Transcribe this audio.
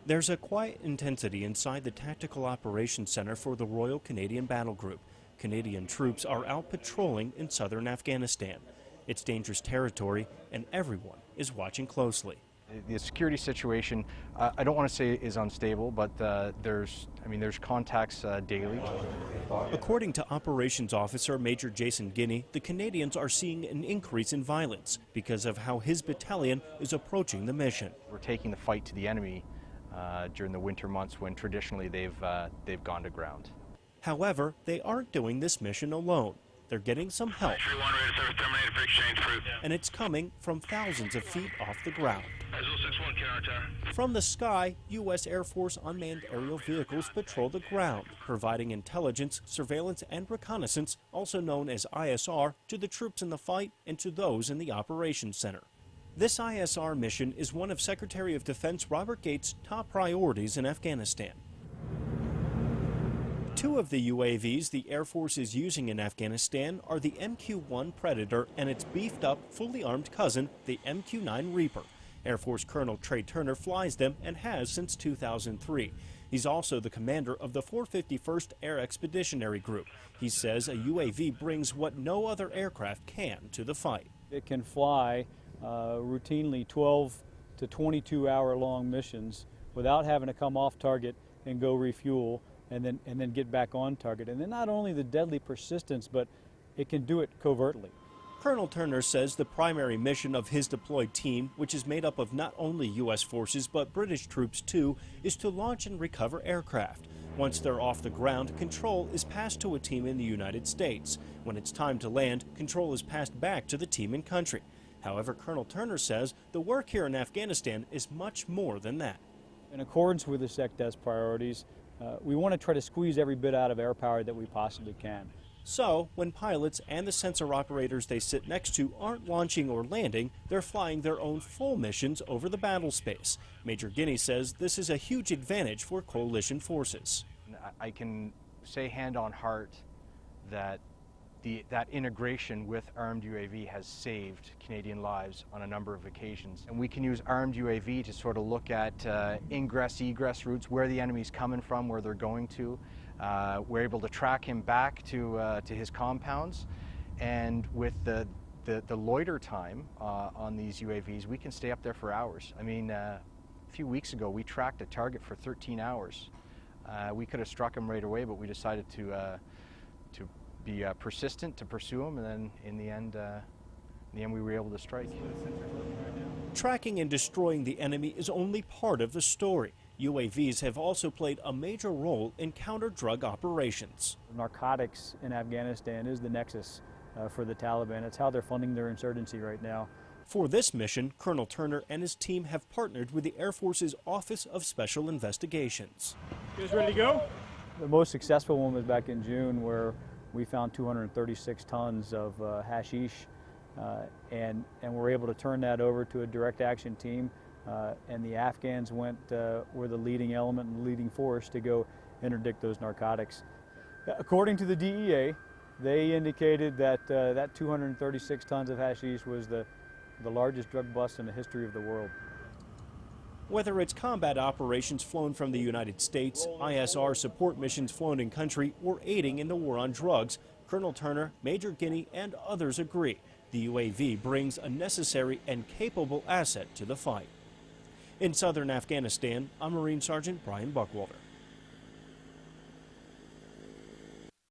There's a quiet intensity inside the Tactical Operations Center for the Royal Canadian Battle Group. Canadian troops are out patrolling in southern Afghanistan. It's dangerous territory, and everyone is watching closely. The security situation, I don't want to say is unstable, but there's contacts daily. According to Operations Officer Major Jason Guinea, the Canadians are seeing an increase in violence because of how his battalion is approaching the mission. We're taking the fight to the enemy during the winter months when traditionally they've gone to ground. However, they aren't doing this mission alone. They're getting some help, and it's coming from thousands of feet off the ground. From the sky, U.S. Air Force unmanned aerial vehicles patrol the ground, providing intelligence, surveillance, and reconnaissance, also known as ISR, to the troops in the fight and to those in the Operations Center. This ISR mission is one of Secretary of Defense Robert Gates' top priorities in Afghanistan. Two of the UAVs the Air Force is using in Afghanistan are the MQ-1 Predator and its beefed-up, fully armed cousin, the MQ-9 Reaper. Air Force Colonel Trey Turner flies them and has since 2003. He's also the commander of the 451st Air Expeditionary Group. He says a UAV brings what no other aircraft can to the fight. It can fly routinely 12 to 22-hour-long missions without having to come off target and go refuel and then get back on target. And then not only the deadly persistence, but it can do it covertly. Colonel Turner says the primary mission of his deployed team, which is made up of not only U.S. forces but British troops too, is to launch and recover aircraft. Once they're off the ground, control is passed to a team in the United States. When it's time to land, control is passed back to the team in country. However, Colonel Turner says the work here in Afghanistan is much more than that. In accordance with the SecDes priorities, we want to try to squeeze every bit out of air power that we possibly can. So, when pilots and the sensor operators they sit next to aren't launching or landing, they're flying their own full missions over the battle space. Major Guinea says this is a huge advantage for coalition forces. I can say hand on heart that that integration with armed UAV has saved Canadian lives on a number of occasions. And we can use armed UAV to sort of look at ingress-egress routes, where the enemy's coming from, where they're going to. We're able to track him back to his compounds. And with the loiter time on these UAVs, we can stay up there for hours. I mean, a few weeks ago, we tracked a target for 13 hours. We could have struck him right away, but we decided to be persistent, to pursue him, and then in the end we were able to strike. Tracking and destroying the enemy is only part of the story. UAVs have also played a major role in counter-drug operations. Narcotics in Afghanistan is the nexus for the Taliban. It's how they're funding their insurgency right now. For this mission, Colonel Turner and his team have partnered with the Air Force's Office of Special Investigations. You guys ready to go? The most successful one was back in June, where we found 236 tons of hashish, and were able to turn that over to a direct action team, and the Afghans were the leading element and leading force to go interdict those narcotics. According to the DEA, they indicated that that 236 tons of hashish was the largest drug bust in the history of the world. Whether it's combat operations flown from the United States, ISR support missions flown in country, or aiding in the war on drugs, Colonel Turner, Major Guinea, and others agree the UAV brings a necessary and capable asset to the fight. In southern Afghanistan, I'm Marine Sergeant Brian Buckwalter.